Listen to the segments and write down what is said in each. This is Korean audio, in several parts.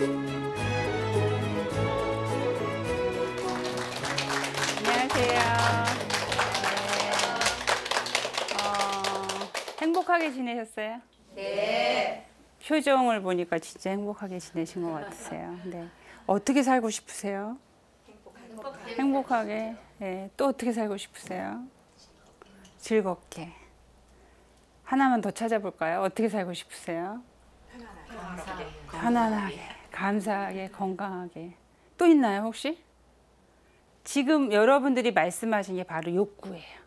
안녕하세요. 행복하게 지내셨어요? 네. 표정을 보니까 진짜 행복하게 지내신 것 같으세요. 네. 어떻게 살고 싶으세요? 행복하게. 네. 또 어떻게 살고 싶으세요? 즐겁게. 하나만 더 찾아볼까요? 어떻게 살고 싶으세요? 편안하게, 감사하게, 건강하게. 또 있나요, 혹시? 지금 여러분들이 말씀하신 게 바로 욕구예요.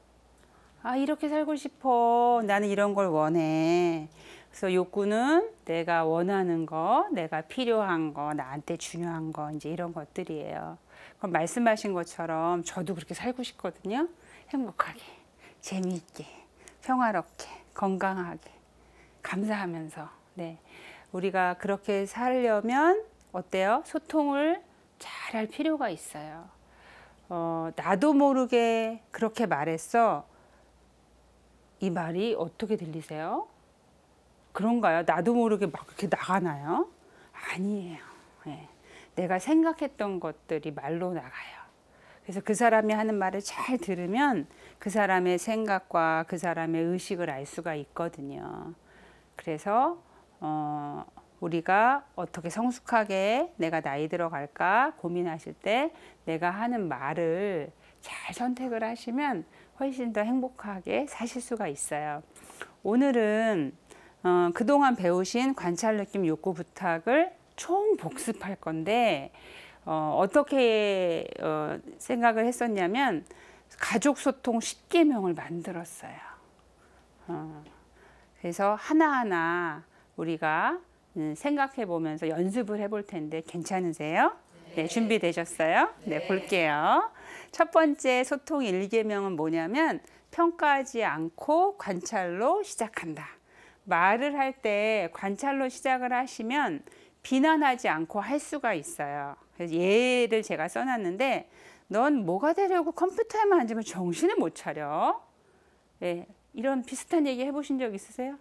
아, 이렇게 살고 싶어. 나는 이런 걸 원해. 그래서 욕구는 내가 원하는 거, 내가 필요한 거, 나한테 중요한 거, 이제 이런 것들이에요. 그럼 말씀하신 것처럼 저도 그렇게 살고 싶거든요. 행복하게, 재미있게, 평화롭게, 건강하게, 감사하면서. 네. 우리가 그렇게 살려면 어때요? 소통을 잘 할 필요가 있어요. 나도 모르게 그렇게 말했어. 이 말이 어떻게 들리세요? 그런가요? 나도 모르게 막 그렇게 나가나요? 아니에요. 네. 내가 생각했던 것들이 말로 나가요. 그래서 그 사람이 하는 말을 잘 들으면 그 사람의 생각과 그 사람의 의식을 알 수가 있거든요. 그래서 우리가 어떻게 성숙하게 내가 나이 들어갈까 고민하실 때 내가 하는 말을 잘 선택을 하시면 훨씬 더 행복하게 사실 수가 있어요. 오늘은 그동안 배우신 관찰, 느낌, 욕구, 부탁을 총 복습할 건데 어떻게 생각을 했었냐면 가족 소통 10계명을 만들었어요. 그래서 하나하나 우리가 생각해 보면서 연습을 해볼 텐데 괜찮으세요? 네, 준비되셨어요? 네, 볼게요. 첫 번째 소통 1계명은 뭐냐면 평가하지 않고 관찰로 시작한다. 말을 할 때 관찰로 시작을 하시면 비난하지 않고 할 수가 있어요. 그래서 예를 제가 써놨는데 넌 뭐가 되려고 컴퓨터에만 앉으면 정신을 못 차려? 네, 이런 비슷한 얘기 해보신 적 있으세요?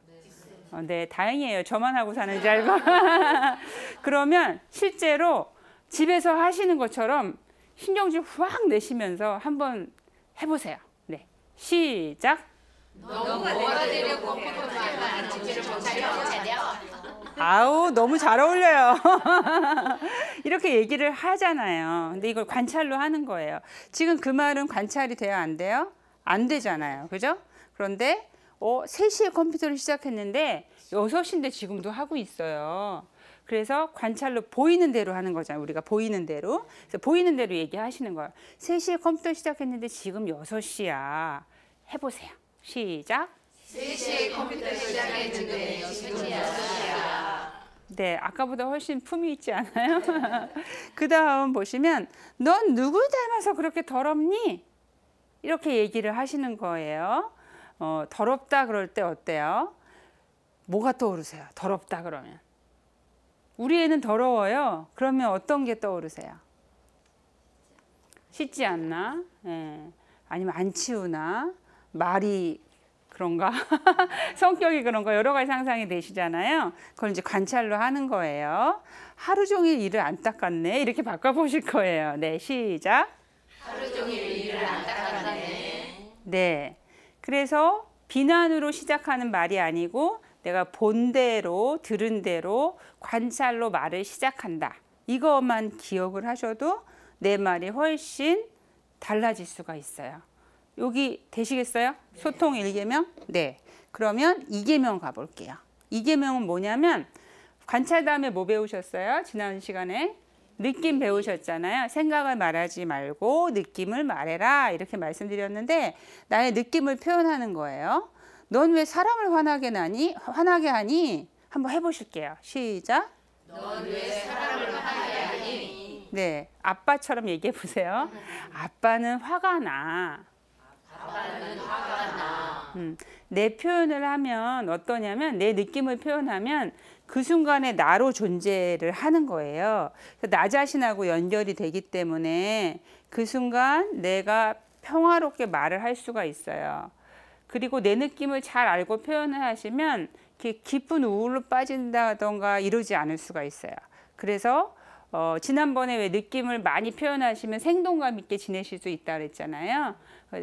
네, 다행이에요. 저만 하고 사는 줄 알고. 그러면 실제로 집에서 하시는 것처럼 신경질 확 내시면서 한번 해보세요. 네, 시작. 너무 뭐가 되려고 컴퓨터만 정신을 못 차려. 아우, 너무 잘 어울려요. 이렇게 얘기를 하잖아요. 근데 이걸 관찰로 하는 거예요. 지금 그 말은 관찰이 돼야 안 돼요? 안 되잖아요. 그죠? 그런데 3시에 컴퓨터를 시작했는데 6시인데 지금도 하고 있어요. 그래서 관찰로 보이는 대로 하는 거잖아요. 우리가 보이는 대로. 그래서 보이는 대로 얘기하시는 거예요. 3시에 컴퓨터 시작했는데 지금 6시야. 해보세요. 시작. 3시에 컴퓨터 시작했는데 지금 6시야. 네, 아까보다 훨씬 품이 있지 않아요? 그 다음 보시면 넌 누굴 닮아서 그렇게 더럽니? 이렇게 얘기를 하시는 거예요. 더럽다 그럴 때 어때요? 뭐가 떠오르세요? 더럽다 그러면. 우리 애는 더러워요. 그러면 어떤 게 떠오르세요? 씻지 않나? 네. 아니면 안 치우나? 말이 그런가? 성격이 그런가? 여러 가지 상상이 되시잖아요. 그걸 이제 관찰로 하는 거예요. 하루 종일 일을 안 닦았네. 이렇게 바꿔보실 거예요. 네, 시작. 하루 종일 일을 안 닦았네. 네. 그래서 비난으로 시작하는 말이 아니고 내가 본 대로 들은 대로 관찰로 말을 시작한다. 이것만 기억을 하셔도 내 말이 훨씬 달라질 수가 있어요. 여기 되시겠어요? 소통 1계명? 네. 그러면 2계명 가볼게요. 2계명은 뭐냐면 관찰 다음에 뭐 배우셨어요? 지난 시간에 느낌 배우셨잖아요. 생각을 말하지 말고 느낌을 말해라 이렇게 말씀드렸는데 나의 느낌을 표현하는 거예요. 넌 왜 사람을 화나게 하니? 한번 해보실게요. 시작. 넌 왜 사람을 화나게 하니? 네, 아빠처럼 얘기해 보세요. 아빠는 화가 나. 아빠는 화가 나. 내 표현을 하면 어떠냐면 내 느낌을 표현하면 그 순간에 나로 존재를 하는 거예요. 나 자신하고 연결이 되기 때문에 그 순간 내가 평화롭게 말을 할 수가 있어요. 그리고 내 느낌을 잘 알고 표현을 하시면 이렇게 깊은 우울로 빠진다던가 이러지 않을 수가 있어요. 그래서 지난번에 왜 느낌을 많이 표현하시면 생동감 있게 지내실 수 있다 그랬잖아요.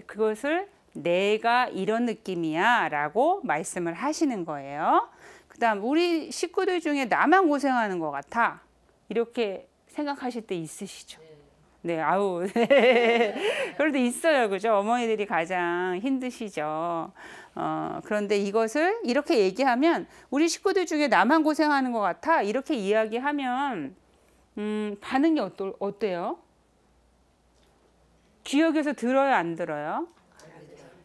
그것을 내가 이런 느낌이야 라고 말씀을 하시는 거예요. 그 다음 우리 식구들 중에 나만 고생하는 것 같아 이렇게 생각하실 때 있으시죠? 네, 아우, 네. 그럴 때 있어요, 그죠? 어머니들이 가장 힘드시죠. 그런데 이것을 이렇게 얘기하면 우리 식구들 중에 나만 고생하는 것 같아 이렇게 이야기하면 반응이 어때요? 기억에서 들어요, 안 들어요?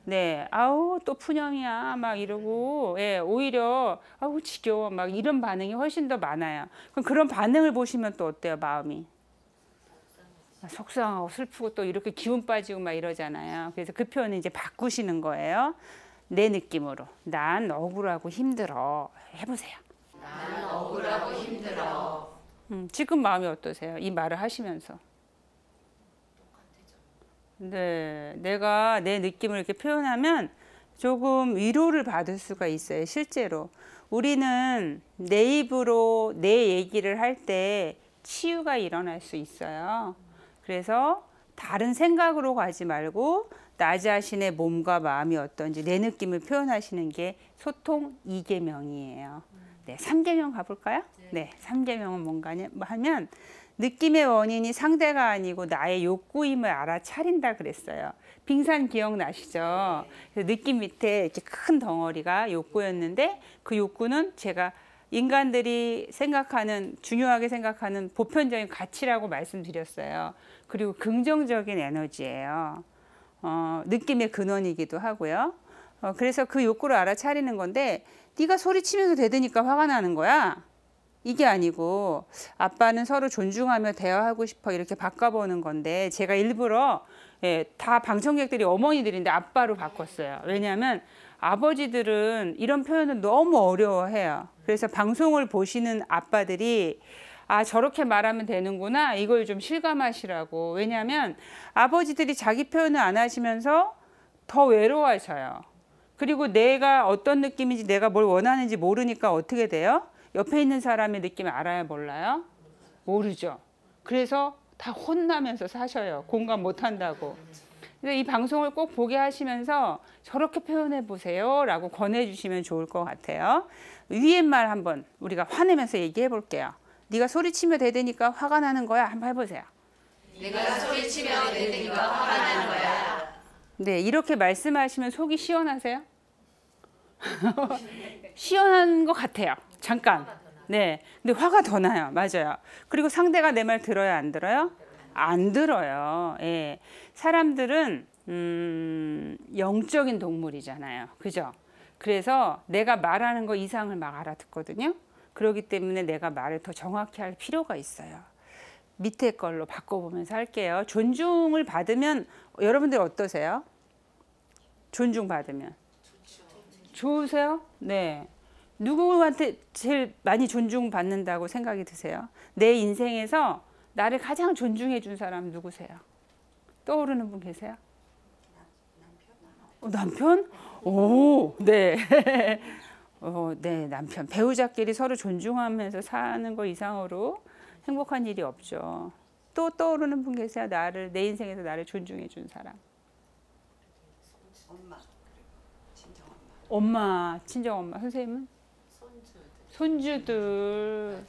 네, 아우 또 푸념이야 막 이러고, 예, 오히려 아우 지겨워 막 이런 반응이 훨씬 더 많아요. 그럼 그런 반응을 보시면 또 어때요, 마음이? 속상하고 슬프고 또 이렇게 기운 빠지고 막 이러잖아요. 그래서 그 표현을 이제 바꾸시는 거예요. 내 느낌으로 난 억울하고 힘들어 해보세요. 나는 억울하고 힘들어. 지금 마음이 어떠세요? 이 말을 하시면서. 네, 내가 내 느낌을 이렇게 표현하면 조금 위로를 받을 수가 있어요. 실제로 우리는 내 입으로 내 얘기를 할 때 치유가 일어날 수 있어요. 그래서 다른 생각으로 가지 말고 나 자신의 몸과 마음이 어떤지 내 느낌을 표현하시는 게 소통 2계명이에요. 네, 3계명 가볼까요? 네, 3계명은 뭔가 하면 느낌의 원인이 상대가 아니고 나의 욕구임을 알아차린다 그랬어요. 빙산 기억나시죠? 그래서 느낌 밑에 이렇게 큰 덩어리가 욕구였는데 그 욕구는 제가 인간들이 생각하는 중요하게 생각하는 보편적인 가치라고 말씀드렸어요. 그리고 긍정적인 에너지예요. 느낌의 근원이기도 하고요. 그래서 그 욕구를 알아차리는 건데 네가 소리치면서 대드니까 화가 나는 거야. 이게 아니고 아빠는 서로 존중하며 대화하고 싶어 이렇게 바꿔보는 건데 제가 일부러 다 방청객들이 어머니들인데 아빠로 바꿨어요. 왜냐하면 아버지들은 이런 표현을 너무 어려워해요. 그래서 방송을 보시는 아빠들이 아 저렇게 말하면 되는구나 이걸 좀 실감하시라고. 왜냐하면 아버지들이 자기 표현을 안 하시면서 더 외로워하셔요. 그리고 내가 어떤 느낌인지 내가 뭘 원하는지 모르니까 어떻게 돼요? 옆에 있는 사람의 느낌을 알아야 몰라요? 모르죠. 그래서 다 혼나면서 사셔요. 공감 못한다고. 그래서 이 방송을 꼭 보게 하시면서 저렇게 표현해 보세요 라고 권해주시면 좋을 것 같아요. 위에 말 한번 우리가 화내면서 얘기해 볼게요. 네가 소리치며 대드니까 화가 나는 거야. 한번 해보세요. 네가 소리치며 대드니까 화가 나는 거야. 네, 이렇게 말씀하시면 속이 시원하세요? 시원한 것 같아요. 잠깐. 네, 근데 화가 더 나요. 맞아요. 그리고 상대가 내 말 들어요, 안 들어요? 안 들어요. 예. 사람들은 영적인 동물이잖아요. 그죠? 그래서 내가 말하는 거 이상을 막 알아듣거든요. 그렇기 때문에 내가 말을 더 정확히 할 필요가 있어요. 밑에 걸로 바꿔보면서 할게요. 존중을 받으면 여러분들 어떠세요? 존중받으면 좋으세요? 네. 누구한테 제일 많이 존중받는다고 생각이 드세요? 내 인생에서 나를 가장 존중해 준 사람 누구세요? 떠오르는 분 계세요? 남편? 오, 네. 네, 남편. 배우자끼리 서로 존중하면서 사는 거 이상으로 행복한 일이 없죠. 또 떠오르는 분 계세요? 내 인생에서 나를 존중해 준 사람. 엄마, 친정엄마. 엄마, 친정엄마. 선생님은? 손주들.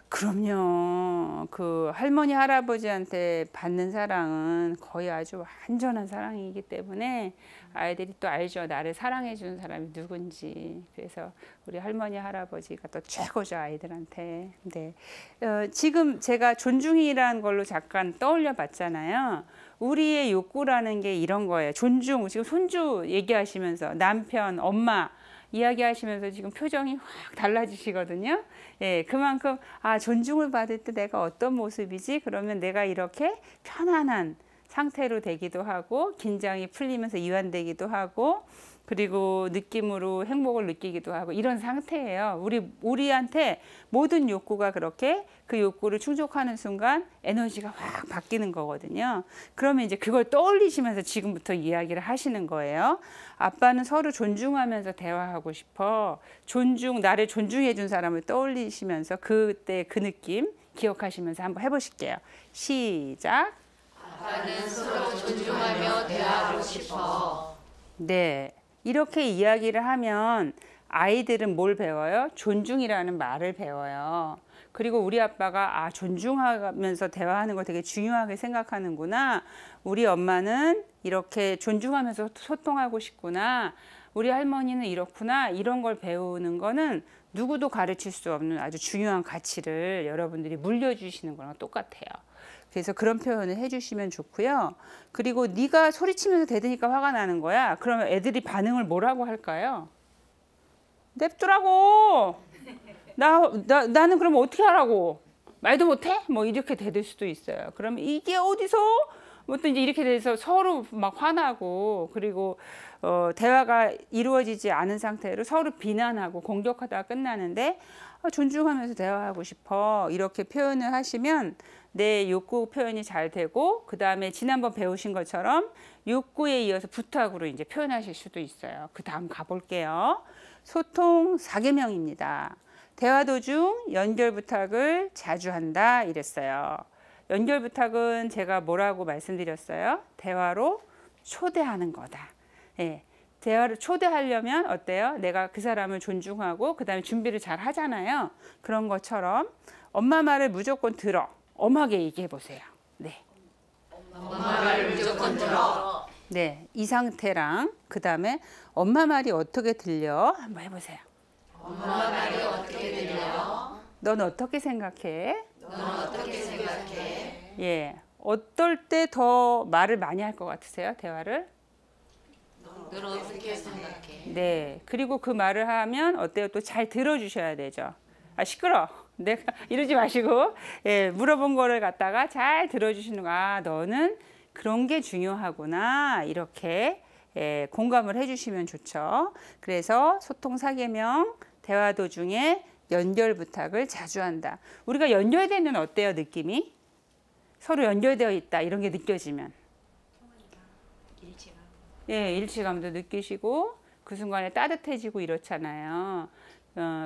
그럼요. 그 할머니, 할아버지한테 받는 사랑은 거의 아주 완전한 사랑이기 때문에 아이들이 또 알죠. 나를 사랑해 주는 사람이 누군지. 그래서 우리 할머니, 할아버지가 또 최고죠, 아이들한테. 네. 지금 제가 존중이라는 걸로 잠깐 떠올려 봤잖아요. 우리의 욕구라는 게 이런 거예요. 존중. 지금 손주 얘기하시면서 남편, 엄마 이야기하시면서 지금 표정이 확 달라지시거든요. 예, 그만큼 존중을 받을 때 내가 어떤 모습이지? 그러면 내가 이렇게 편안한 상태로 되기도 하고 긴장이 풀리면서 이완되기도 하고 그리고 느낌으로 행복을 느끼기도 하고 이런 상태예요. 우리한테 모든 욕구가 그렇게 그 욕구를 충족하는 순간 에너지가 확 바뀌는 거거든요. 그러면 이제 그걸 떠올리시면서 지금부터 이야기를 하시는 거예요. 아빠는 서로 존중하면서 대화하고 싶어. 나를 존중해 준 사람을 떠올리시면서 그때 그 느낌 기억하시면서 한번 해보실게요. 시작. 아빠는 서로 존중하며 대화하고 싶어. 네. 이렇게 이야기를 하면 아이들은 뭘 배워요? 존중이라는 말을 배워요. 그리고 우리 아빠가 존중하면서 대화하는 걸 되게 중요하게 생각하는구나. 우리 엄마는 이렇게 존중하면서 소통하고 싶구나. 우리 할머니는 이렇구나. 이런 걸 배우는 거는 누구도 가르칠 수 없는 아주 중요한 가치를 여러분들이 물려주시는 거랑 똑같아요. 그래서 그런 표현을 해주시면 좋고요. 그리고 네가 소리치면서 대드니까 화가 나는 거야. 그러면 애들이 반응을 뭐라고 할까요? 냅두라고. 나는 그럼 어떻게 하라고? 말도 못해? 뭐 이렇게 대들 수도 있어요. 그러면 이게 어디서? 뭐 또 이제 이렇게 돼서 서로 막 화나고 그리고 대화가 이루어지지 않은 상태로 서로 비난하고 공격하다가 끝나는데 존중하면서 대화하고 싶어. 이렇게 표현을 하시면 내 욕구 표현이 잘 되고 그 다음에 지난번 배우신 것처럼 욕구에 이어서 부탁으로 이제 표현하실 수도 있어요. 그 다음 가볼게요. 소통 4계명입니다. 대화 도중 연결 부탁을 자주 한다 이랬어요. 연결 부탁은 제가 뭐라고 말씀드렸어요? 대화로 초대하는 거다. 예. 대화를 초대하려면 어때요? 내가 그 사람을 존중하고 그 다음에 준비를 잘 하잖아요. 그런 것처럼 엄마 말을 무조건 들어. 엄하게 얘기해 보세요. 네. 엄마 말을 무조건 들어. 네. 이 상태랑 그 다음에 엄마 말이 어떻게 들려? 한번 해보세요. 엄마 말이 어떻게 들려? 넌 어떻게 생각해? 넌 어떻게 생각해? 예. 어떨 때 더 말을 많이 할 것 같으세요? 대화를? 넌 어떻게 생각해? 네. 그리고 그 말을 하면 어때요? 또 잘 들어주셔야 되죠. 시끄러. 내가 이러지 마시고 물어본 거를 갖다가 잘 들어주시는 거. 너는 그런 게 중요하구나. 이렇게 공감을 해주시면 좋죠. 그래서 소통 4계명 대화 도중에 연결 부탁을 자주 한다. 우리가 연결되면 어때요? 느낌이? 서로 연결되어 있다. 이런 게 느껴지면. 일치감도 느끼시고 그 순간에 따뜻해지고 이렇잖아요.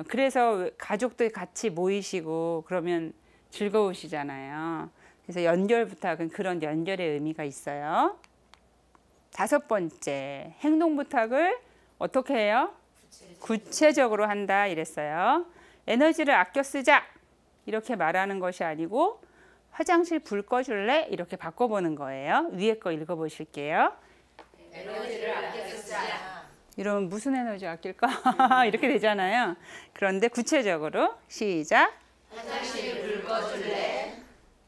그래서 가족들 같이 모이시고 그러면 즐거우시잖아요. 그래서 연결 부탁은 그런 연결의 의미가 있어요. 5번째, 행동 부탁을 어떻게 해요? 구체적으로 한다 이랬어요. 에너지를 아껴 쓰자 이렇게 말하는 것이 아니고 화장실 불 꺼줄래? 이렇게 바꿔보는 거예요. 위에 거 읽어보실게요. 에너지를 아껴 쓰자. 이러면 무슨 에너지 아낄까? 이렇게 되잖아요. 그런데 구체적으로 시작. 화장실 불 꺼줄래?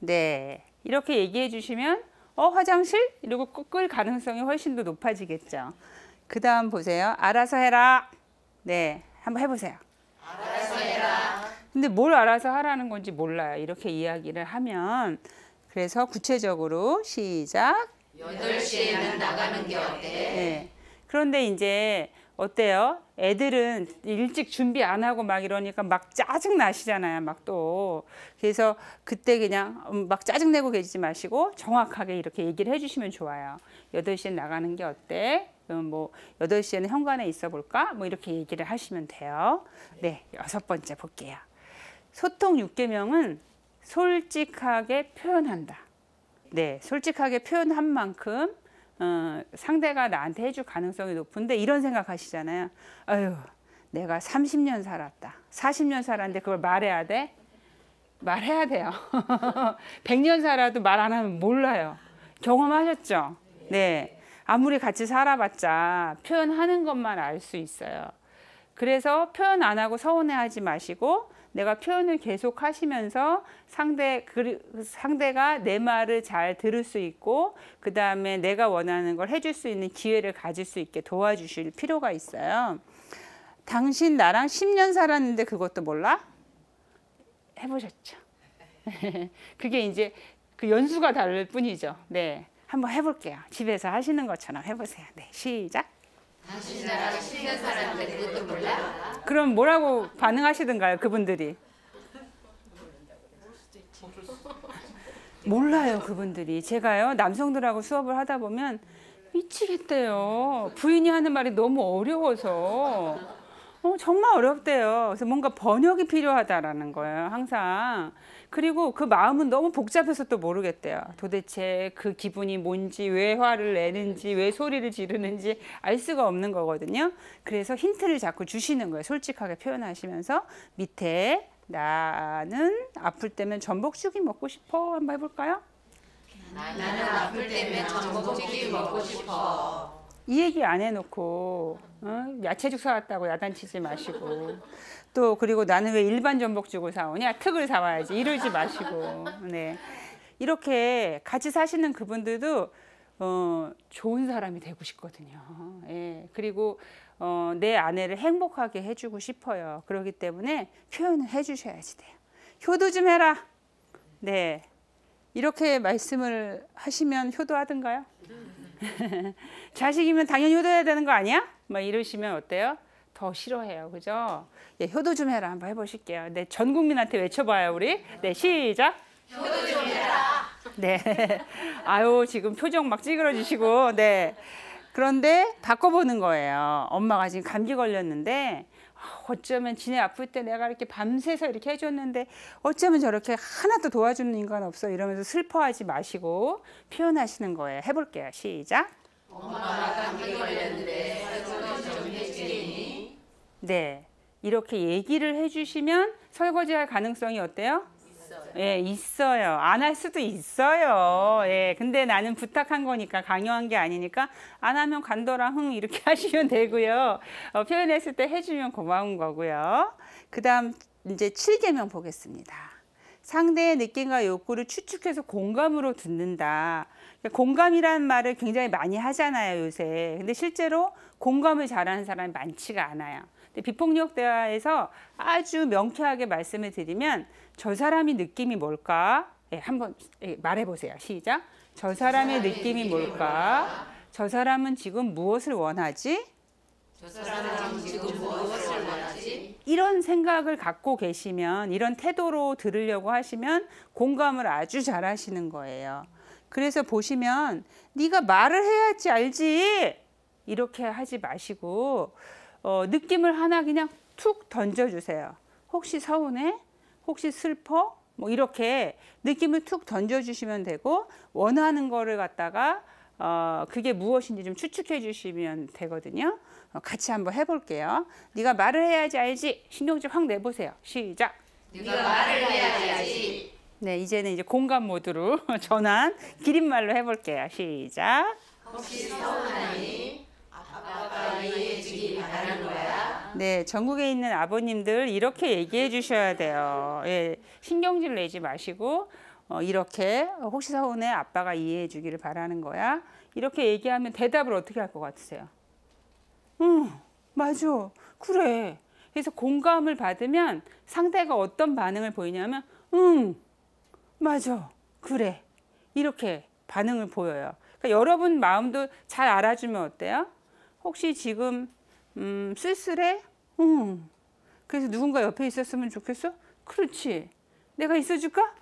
네, 이렇게 얘기해 주시면 화장실? 이러고 끌 가능성이 훨씬 더 높아지겠죠. 그 다음 보세요. 알아서 해라. 네, 한번 해보세요. 알아서 해라. 근데 뭘 알아서 하라는 건지 몰라요. 이렇게 이야기를 하면. 그래서 구체적으로 시작. 8시에는 나가는 게 어때? 네. 그런데 이제 어때요? 애들은 일찍 준비 안 하고 막 이러니까 막 짜증 나시잖아요. 막 또. 그래서 그때 그냥 막 짜증 내고 계시지 마시고 정확하게 이렇게 얘기를 해주시면 좋아요. 8시에 나가는 게 어때? 뭐 8시에는 현관에 있어 볼까? 뭐 이렇게 얘기를 하시면 돼요. 네, 6번째 볼게요. 소통 6계명은 솔직하게 표현한다. 네, 솔직하게 표현한 만큼 상대가 나한테 해줄 가능성이 높은데 이런 생각하시잖아요. 아유, 내가 30년 살았다. 40년 살았는데 그걸 말해야 돼? 말해야 돼요. 100년 살아도 말 안 하면 몰라요. 경험하셨죠? 네. 아무리 같이 살아봤자 표현하는 것만 알 수 있어요. 그래서 표현 안 하고 서운해하지 마시고 내가 표현을 계속 하시면서 상대가 내 말을 잘 들을 수 있고 그 다음에 내가 원하는 걸 해줄 수 있는 기회를 가질 수 있게 도와주실 필요가 있어요. 당신 나랑 10년 살았는데 그것도 몰라? 해보셨죠? 그게 이제 그 연수가 다를 뿐이죠. 네, 한번 해볼게요. 집에서 하시는 것처럼 해보세요. 네, 시작. 당신 나라 싫은 사람들 그것도 몰라? 그럼 뭐라고 반응하시던가요, 그분들이? 몰라요, 그분들이. 제가요, 남성들하고 수업을 하다 보면 미치겠대요. 부인이 하는 말이 너무 어려워서. 정말 어렵대요. 그래서 뭔가 번역이 필요하다라는 거예요, 항상. 그리고 그 마음은 너무 복잡해서 또 모르겠대요. 도대체 그 기분이 뭔지, 왜 화를 내는지, 왜 소리를 지르는지 알 수가 없는 거거든요. 그래서 힌트를 자꾸 주시는 거예요. 솔직하게 표현하시면서 밑에 나는 아플 때면 전복죽이 먹고 싶어. 한번 해볼까요? 나는 아플 때면 전복죽이 먹고 싶어. 이 얘기 안 해놓고 야채죽 사왔다고 야단치지 마시고 또 그리고 나는 왜 일반 전복죽을 사오냐 특을 사와야지 이러지 마시고 네 이렇게 같이 사시는 그분들도 좋은 사람이 되고 싶거든요. 예 그리고 내 아내를 행복하게 해주고 싶어요. 그렇기 때문에 표현을 해주셔야지 돼요. 효도 좀 해라. 네 이렇게 말씀을 하시면 효도하던가요? 자식이면 당연히 효도해야 되는 거 아니야? 막 이러시면 어때요? 더 싫어해요. 그죠? 예, 효도 좀 해라. 한번 해보실게요. 네, 전 국민한테 외쳐봐요, 우리. 네, 시작. 효도 좀 해라. 네. 아유, 지금 표정 막 찌그러지시고, 네. 그런데 바꿔보는 거예요. 엄마가 지금 감기 걸렸는데, 어쩌면 지네 아플 때 내가 이렇게 밤새서 이렇게 해줬는데 어쩌면 저렇게 하나도 도와주는 인간 없어 이러면서 슬퍼하지 마시고 표현하시는 거예요. 해볼게요. 시작. 엄마가 감기 걸렸는데 설거지 좀 해주니? 네, 이렇게 얘기를 해주시면 설거지할 가능성이 어때요? 있어요. 예, 있어요. 안 할 수도 있어요. 예, 근데 나는 부탁한 거니까 강요한 게 아니니까 안 하면 간더라 흥 이렇게 하시면 되고요. 표현했을 때 해주면 고마운 거고요. 그다음 이제 7계명 보겠습니다. 상대의 느낌과 욕구를 추측해서 공감으로 듣는다. 공감이라는 말을 굉장히 많이 하잖아요, 요새. 근데 실제로 공감을 잘하는 사람이 많지가 않아요. 근데 비폭력 대화에서 아주 명쾌하게 말씀을 드리면 저 사람이 느낌이 뭘까? 예, 한번 말해보세요. 시작. 저 사람의 느낌이 뭘까? 저 사람은 지금 무엇을 원하지? 저 사람은 지금 무엇을 원하지? 이런 생각을 갖고 계시면 이런 태도로 들으려고 하시면 공감을 아주 잘 하시는 거예요. 그래서 보시면 네가 말을 해야지 알지 이렇게 하지 마시고 느낌을 하나 그냥 툭 던져주세요. 혹시 서운해? 혹시 슬퍼? 뭐 이렇게 느낌을 툭 던져주시면 되고 원하는 거를 갖다가 그게 무엇인지 좀 추측해 주시면 되거든요. 같이 한번 해볼게요. 네가 말을 해야지 알지? 신경질 확 내보세요. 시작. 네가 말을 해야지 알지. 네, 이제는 이제 공감 모드로 전환 기린말로 해볼게요. 시작. 혹시 서운하니? 아빠가 이해해주길 바라는 거야? 네, 전국에 있는 아버님들 이렇게 얘기해 주셔야 돼요. 예, 신경질 내지 마시고 이렇게 혹시 서운해 아빠가 이해해 주기를 바라는 거야. 이렇게 얘기하면 대답을 어떻게 할 것 같으세요? 맞아. 그래. 그래서 공감을 받으면 상대가 어떤 반응을 보이냐면 맞아. 그래. 이렇게 반응을 보여요. 그러니까 여러분 마음도 잘 알아주면 어때요? 혹시 지금 쓸쓸해? 그래서 누군가 옆에 있었으면 좋겠어? 그렇지. 내가 있어줄까?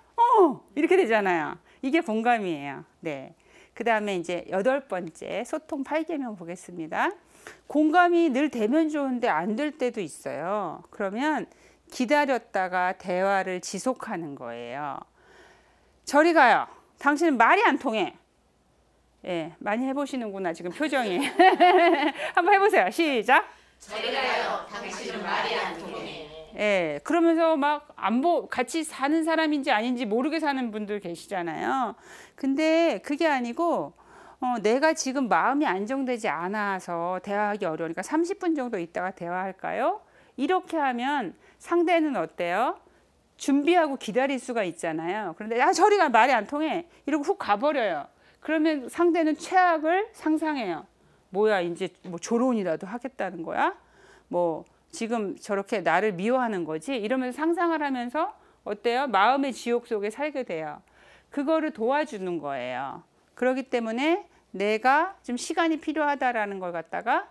이렇게 되잖아요. 이게 공감이에요. 네. 그 다음에 이제 8번째 소통 8계명 보겠습니다. 공감이 늘 되면 좋은데 안 될 때도 있어요. 그러면 기다렸다가 대화를 지속하는 거예요. 저리 가요. 당신은 말이 안 통해. 예, 많이 해보시는구나 지금 표정이. 한번 해보세요. 시작. 저리 가요. 당신은 말이 안 통해. 예, 그러면서 막 같이 사는 사람인지 아닌지 모르게 사는 분들 계시잖아요. 근데 그게 아니고 내가 지금 마음이 안정되지 않아서 대화하기 어려우니까 30분 정도 있다가 대화할까요? 이렇게 하면 상대는 어때요? 준비하고 기다릴 수가 있잖아요. 그런데 저리 가 말이 안 통해. 이러고 훅 가버려요. 그러면 상대는 최악을 상상해요. 뭐야 이제 뭐 조론이라도 하겠다는 거야? 뭐 지금 저렇게 나를 미워하는 거지? 이러면서 상상을 하면서 어때요? 마음의 지옥 속에 살게 돼요. 그거를 도와주는 거예요. 그렇기 때문에 내가 좀 시간이 필요하다라는 걸 갖다가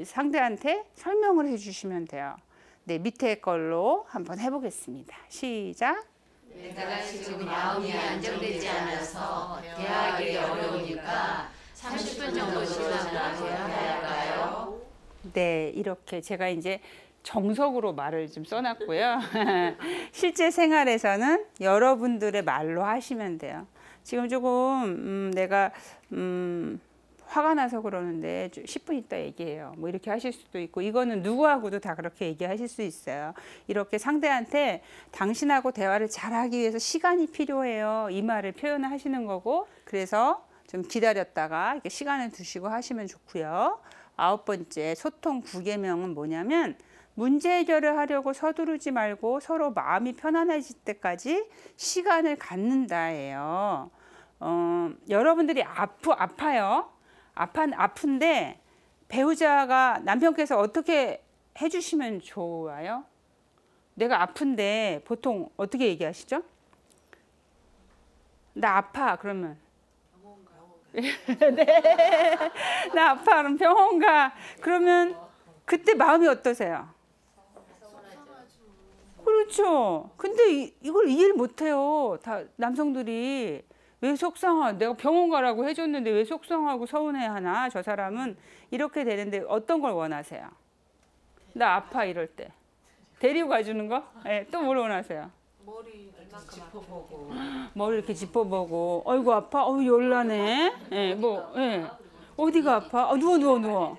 상대한테 설명을 해주시면 돼요. 네, 밑에 걸로 한번 해보겠습니다. 시작. 내가 지금 마음이 안정되지 않아서 대하기 어려우니까 30분 정도 쉬다가 대화해야 할까요? 네, 이렇게 제가 이제 정석으로 말을 좀 써놨고요. 실제 생활에서는 여러분들의 말로 하시면 돼요. 지금 조금 내가 화가 나서 그러는데 10분 있다 얘기해요. 뭐 이렇게 하실 수도 있고, 이거는 누구하고도 다 그렇게 얘기하실 수 있어요. 이렇게 상대한테 당신하고 대화를 잘하기 위해서 시간이 필요해요. 이 말을 표현하시는 거고, 그래서 좀 기다렸다가 이렇게 시간을 두시고 하시면 좋고요. 9번째 소통 9계명은 뭐냐면, 문제 해결을 하려고 서두르지 말고 서로 마음이 편안해질 때까지 시간을 갖는다예요. 여러분들이 아파요. 아픈데 배우자가 남편께서 어떻게 해주시면 좋아요? 내가 아픈데 보통 어떻게 얘기하시죠? 나 아파 그러면 네, 나 아파 그럼 병원 가. 그러면 그때 마음이 어떠세요? 그렇죠. 근데 이걸 이해를 못해요. 다 남성들이. 왜 속상하? 내가 병원 가라고 해줬는데 왜 속상하고 서운해하나? 저 사람은 이렇게 되는데 어떤 걸 원하세요? 나 아파 이럴 때 데리고 가주는 거? 네, 또 뭘 원하세요? 머리 짚어보고 머리 이렇게 짚어보고, 어이구 아파, 열나네. 네, 뭐, 네. 어디가 아파? 누워.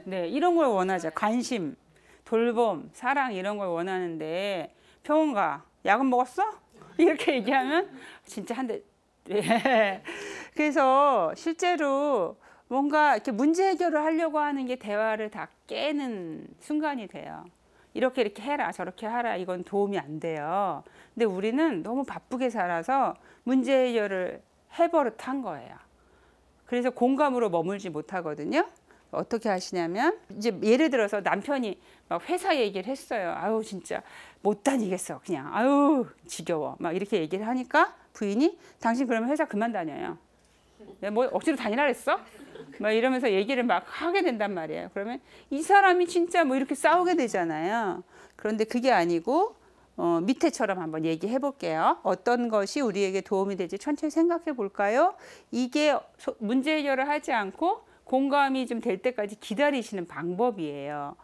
네, 이런 걸 원하죠. 관심, 돌봄, 사랑 이런 걸 원하는데 병원 가. 약은 먹었어? 이렇게 얘기하면 진짜 한 대. 네. 그래서 실제로 뭔가 이렇게 문제 해결을 하려고 하는 게 대화를 다 깨는 순간이 돼요. 이렇게 해라 저렇게 하라 이건 도움이 안 돼요. 근데 우리는 너무 바쁘게 살아서 문제 해결을 해버릇한 거예요. 그래서 공감으로 머물지 못하거든요. 어떻게 하시냐면, 이제 예를 들어서 남편이 막 회사 얘기를 했어요. 아유 진짜 못 다니겠어 그냥, 아유 지겨워 막 이렇게 얘기를 하니까 부인이 당신 그러면 회사 그만 다녀요. 내가 뭐 억지로 다니라 그랬어? 막 이러면서 얘기를 막 하게 된단 말이에요. 그러면 이 사람이 진짜 뭐 이렇게 싸우게 되잖아요. 그런데 그게 아니고 밑에처럼 한번 얘기해 볼게요. 어떤 것이 우리에게 도움이 될지 천천히 생각해 볼까요? 이게 문제 해결을 하지 않고 공감이 좀 될 때까지 기다리시는 방법이에요.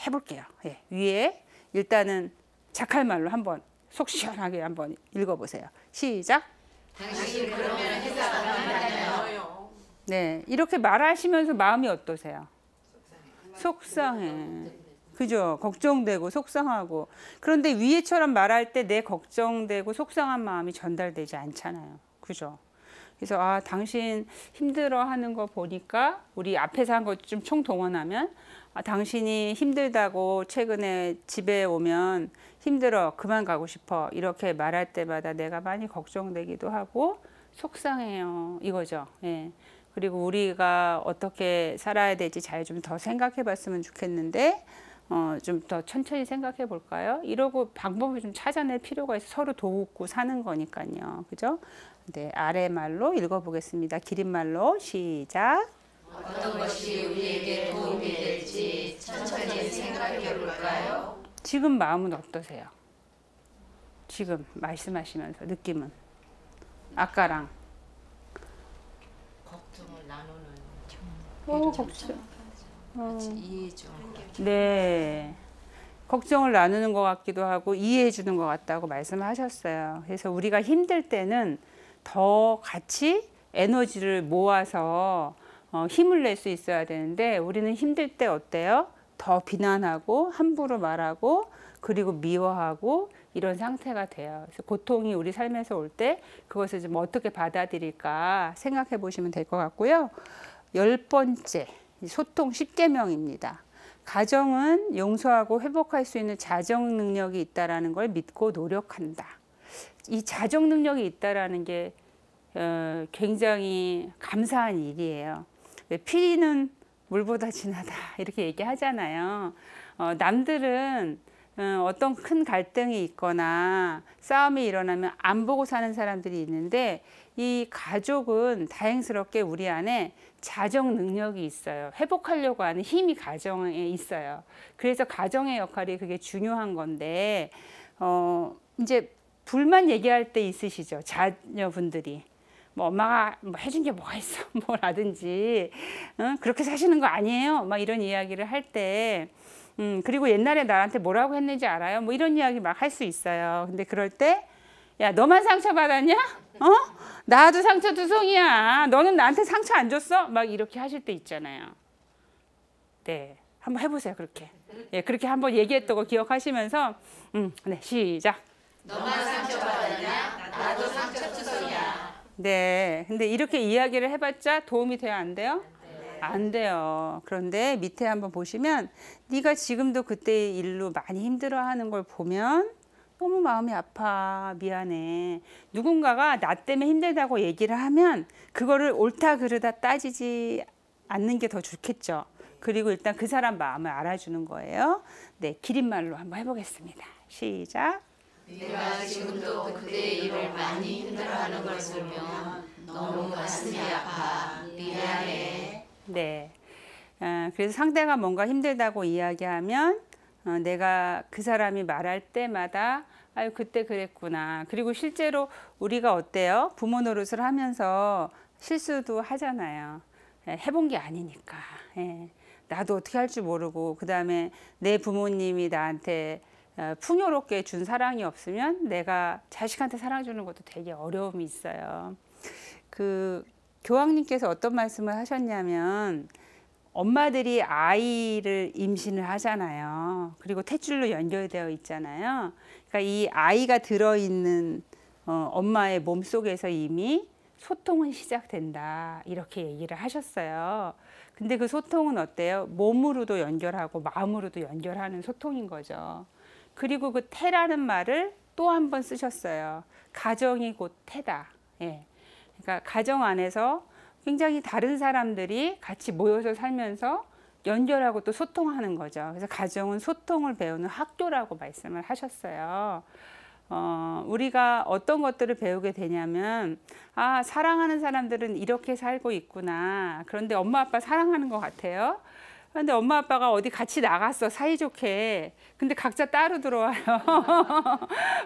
해볼게요. 예, 위에 일단은 자칼말로 한번 속 시원하게 한번 읽어보세요. 시작. 당신 그러면 회사 그만하나요? 네, 이렇게 말하시면서 마음이 어떠세요? 속상해. 그죠? 걱정되고 속상하고. 그런데 위에처럼 말할 때 내 걱정되고 속상한 마음이 전달되지 않잖아요. 그죠? 그래서 당신 힘들어하는 거 보니까 우리 앞에서 한 거 좀 총동원하면, 당신이 힘들다고 최근에 집에 오면 힘들어 그만 가고 싶어 이렇게 말할 때마다 내가 많이 걱정되기도 하고 속상해요 이거죠. 예. 그리고 우리가 어떻게 살아야 될지 잘 좀 더 생각해 봤으면 좋겠는데 좀 더 천천히 생각해 볼까요? 이러고 방법을 좀 찾아낼 필요가 있어. 서로 돕고 사는 거니까요. 그죠? 네, 아래 말로 읽어보겠습니다. 기린말로 시작. 어떤 것이 우리에게 도움이 될지 천천히 생각해 볼까요? 지금 마음은 어떠세요? 지금 말씀하시면서 느낌은? 아까랑. 걱정을 나누는 걱정. 이해 좀. 네. 걱정을 나누는 것 같기도 하고 이해해 주는 것 같다고 말씀하셨어요. 그래서 우리가 힘들 때는 더 같이 에너지를 모아서 힘을 낼 수 있어야 되는데, 우리는 힘들 때 어때요? 더 비난하고 함부로 말하고 그리고 미워하고 이런 상태가 돼요. 그래서 고통이 우리 삶에서 올 때 그것을 좀 어떻게 받아들일까 생각해 보시면 될 것 같고요. 10번째 소통 10계명입니다. 가정은 용서하고 회복할 수 있는 자정 능력이 있다라는 걸 믿고 노력한다. 이 자정 능력이 있다라는 게 굉장히 감사한 일이에요. 피리는 물보다 진하다 이렇게 얘기하잖아요. 남들은 어떤 큰 갈등이 있거나 싸움이 일어나면 안 보고 사는 사람들이 있는데 이 가족은 다행스럽게 우리 안에 자정 능력이 있어요. 회복하려고 하는 힘이 가정에 있어요. 그래서 가정의 역할이 그게 중요한 건데 이제 불만 얘기할 때 있으시죠. 자녀분들이. 뭐 엄마가 뭐 해준 게 뭐가 있어 뭐라든지 그렇게 사시는 거 아니에요 막 이런 이야기를 할 때 그리고 옛날에 나한테 뭐라고 했는지 알아요 뭐 이런 이야기 막 할 수 있어요. 근데 그럴 때 야 너만 상처받았냐 나도 상처두성이야 너는 나한테 상처 안 줬어 막 이렇게 하실 때 있잖아요. 네 한번 해보세요. 그렇게 예 그렇게 한번 얘기했던 거 기억하시면서 네 시작. 너만 상처받았냐? 나도 상처투성이야. 네, 근데 이렇게 이야기를 해봤자 도움이 돼요, 안 돼요? 안 돼요. 그런데 밑에 한번 보시면 네가 지금도 그때의 일로 많이 힘들어하는 걸 보면 너무 마음이 아파, 미안해. 누군가가 나 때문에 힘들다고 얘기를 하면 그거를 옳다 그르다 따지지 않는 게 더 좋겠죠. 그리고 일단 그 사람 마음을 알아주는 거예요. 네, 기린말로 한번 해보겠습니다. 시작. 네가 지금도 그때의 일을 많이 힘들어하는 걸 보면 너무 가슴이 아파. 미안해. 네. 그래서 상대가 뭔가 힘들다고 이야기하면 내가 그 사람이 말할 때마다 아유 그때 그랬구나. 그리고 실제로 우리가 어때요? 부모 노릇을 하면서 실수도 하잖아요. 해본 게 아니니까. 나도 어떻게 할 줄 모르고 그 다음에 내 부모님이 나한테 풍요롭게 준 사랑이 없으면 내가 자식한테 사랑 주는 것도 되게 어려움이 있어요. 그 교황님께서 어떤 말씀을 하셨냐면 엄마들이 아이를 임신을 하잖아요. 그리고 탯줄로 연결되어 있잖아요. 그러니까 이 아이가 들어있는 엄마의 몸속에서 이미 소통은 시작된다. 이렇게 얘기를 하셨어요. 근데 그 소통은 어때요? 몸으로도 연결하고 마음으로도 연결하는 소통인 거죠. 그리고 그 태라는 말을 또 한 번 쓰셨어요. 가정이 곧 태다. 예. 그러니까 가정 안에서 굉장히 다른 사람들이 같이 모여서 살면서 연결하고 또 소통하는 거죠. 그래서 가정은 소통을 배우는 학교라고 말씀을 하셨어요. 우리가 어떤 것들을 배우게 되냐면 아 사랑하는 사람들은 이렇게 살고 있구나. 그런데 엄마 아빠 사랑하는 것 같아요. 근데 엄마 아빠가 어디 같이 나갔어 사이좋게. 근데 각자 따로 들어와요.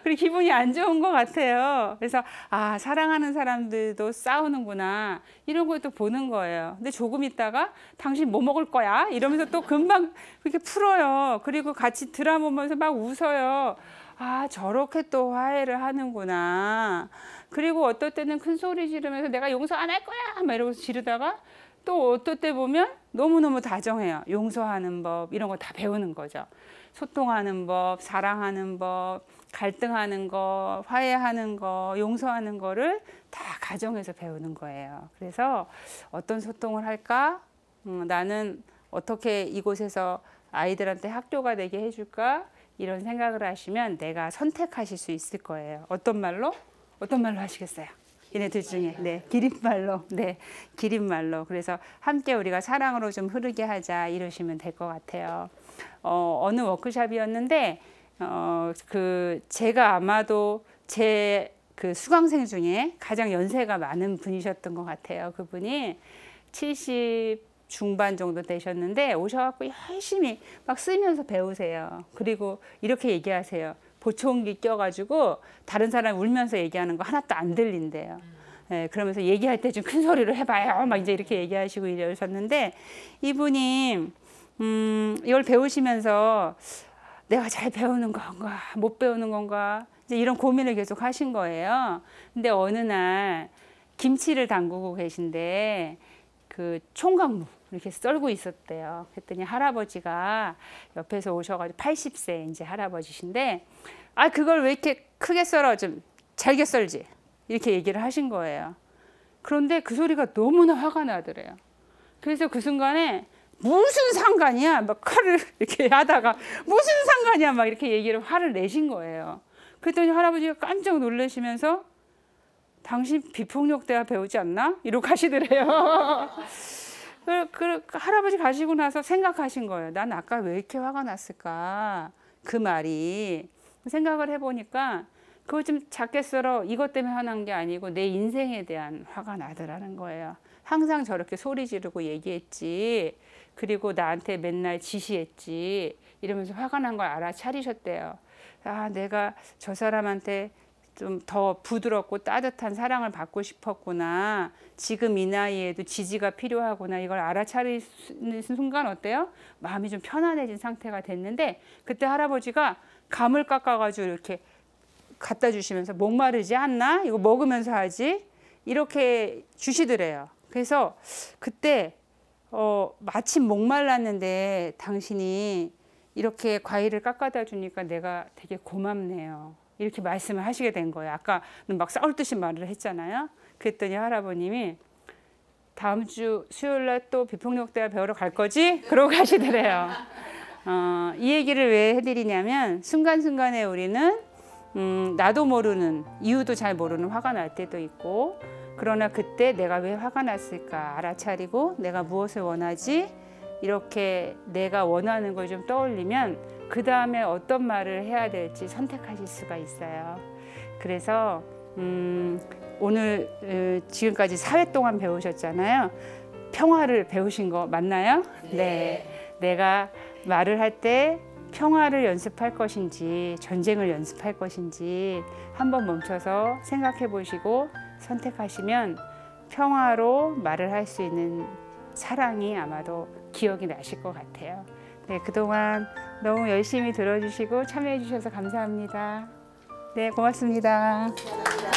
그리고 기분이 안 좋은 것 같아요. 그래서 아 사랑하는 사람들도 싸우는구나 이런 걸 또 보는 거예요. 근데 조금 있다가 당신 뭐 먹을 거야 이러면서 또 금방 그렇게 풀어요. 그리고 같이 드라마 보면서 막 웃어요. 아 저렇게 또 화해를 하는구나. 그리고 어떨 때는 큰 소리 지르면서 내가 용서 안 할 거야 막 이러면서 지르다가 또 어떨 때 보면 너무너무 다정해요. 용서하는 법 이런 거 다 배우는 거죠. 소통하는 법, 사랑하는 법, 갈등하는 거, 화해하는 거, 용서하는 거를 다 가정에서 배우는 거예요. 그래서 어떤 소통을 할까? 나는 어떻게 이곳에서 아이들한테 학교가 되게 해줄까? 이런 생각을 하시면 내가 선택하실 수 있을 거예요. 어떤 말로? 어떤 말로 하시겠어요? 얘네들 중에 네 기린말로 네 기린말로. 그래서 함께 우리가 사랑으로 좀 흐르게 하자 이러시면 될 것 같아요. 어느 워크숍이었는데 그 제가 아마도 제 그 수강생 중에 가장 연세가 많은 분이셨던 것 같아요. 그분이 70 중반 정도 되셨는데 오셔갖고 열심히 막 쓰면서 배우세요. 그리고 이렇게 얘기하세요. 보청기 껴가지고 다른 사람 울면서 얘기하는 거 하나도 안 들린대요. 예, 그러면서 얘기할 때 좀 큰 소리로 해봐요. 막 이제 이렇게 얘기하시고 이러셨는데 이분이 이걸 배우시면서 내가 잘 배우는 건가 못 배우는 건가 이제 이런 고민을 계속 하신 거예요. 근데 어느 날 김치를 담그고 계신데 그 총각무 이렇게 썰고 있었대요. 그랬더니 할아버지가 옆에서 오셔가지고 80세 이제 할아버지신데 아 그걸 왜 이렇게 크게 썰어 좀 잘게 썰지 이렇게 얘기를 하신 거예요. 그런데 그 소리가 너무나 화가 나더래요. 그래서 그 순간에 무슨 상관이야 막 칼을 이렇게 하다가 무슨 상관이야 막 이렇게 얘기를 화를 내신 거예요. 그랬더니 할아버지가 깜짝 놀라시면서 당신 비폭력 대화 배우지 않나? 이러고 가시더래요. 그 할아버지 가시고 나서 생각하신 거예요. 난 아까 왜 이렇게 화가 났을까? 그 말이. 생각을 해보니까 그거 좀 작게 썰어 이것 때문에 화난 게 아니고 내 인생에 대한 화가 나더라는 거예요. 항상 저렇게 소리 지르고 얘기했지. 그리고 나한테 맨날 지시했지. 이러면서 화가 난 걸 알아차리셨대요. 아, 내가 저 사람한테 좀 더 부드럽고 따뜻한 사랑을 받고 싶었구나. 지금 이 나이에도 지지가 필요하구나. 이걸 알아차리는 순간 어때요? 마음이 좀 편안해진 상태가 됐는데 그때 할아버지가 감을 깎아가지고 이렇게 갖다 주시면서 목마르지 않나? 이거 먹으면서 하지? 이렇게 주시더래요. 그래서 그때 마침 목말랐는데 당신이 이렇게 과일을 깎아다 주니까 내가 되게 고맙네요. 이렇게 말씀을 하시게 된 거예요. 아까는 막 싸울 듯이 말을 했잖아요. 그랬더니 할아버님이 다음 주 수요일 날 또 비폭력대화 배우러 갈 거지? 그러고 가시더래요. 이 얘기를 왜 해드리냐면 순간순간에 우리는 나도 모르는 이유도 잘 모르는 화가 날 때도 있고 그러나 그때 내가 왜 화가 났을까 알아차리고 내가 무엇을 원하지? 이렇게 내가 원하는 걸 좀 떠올리면 그 다음에 어떤 말을 해야 될지 선택하실 수가 있어요. 그래서 오늘 지금까지 4회 동안 배우셨잖아요. 평화를 배우신 거 맞나요? 네. 내가 말을 할 때 평화를 연습할 것인지 전쟁을 연습할 것인지 한번 멈춰서 생각해 보시고 선택하시면 평화로 말을 할 수 있는 사랑이 아마도 기억이 나실 것 같아요. 네, 그동안 너무 열심히 들어주시고 참여해 주셔서 감사합니다. 네, 고맙습니다. 감사합니다.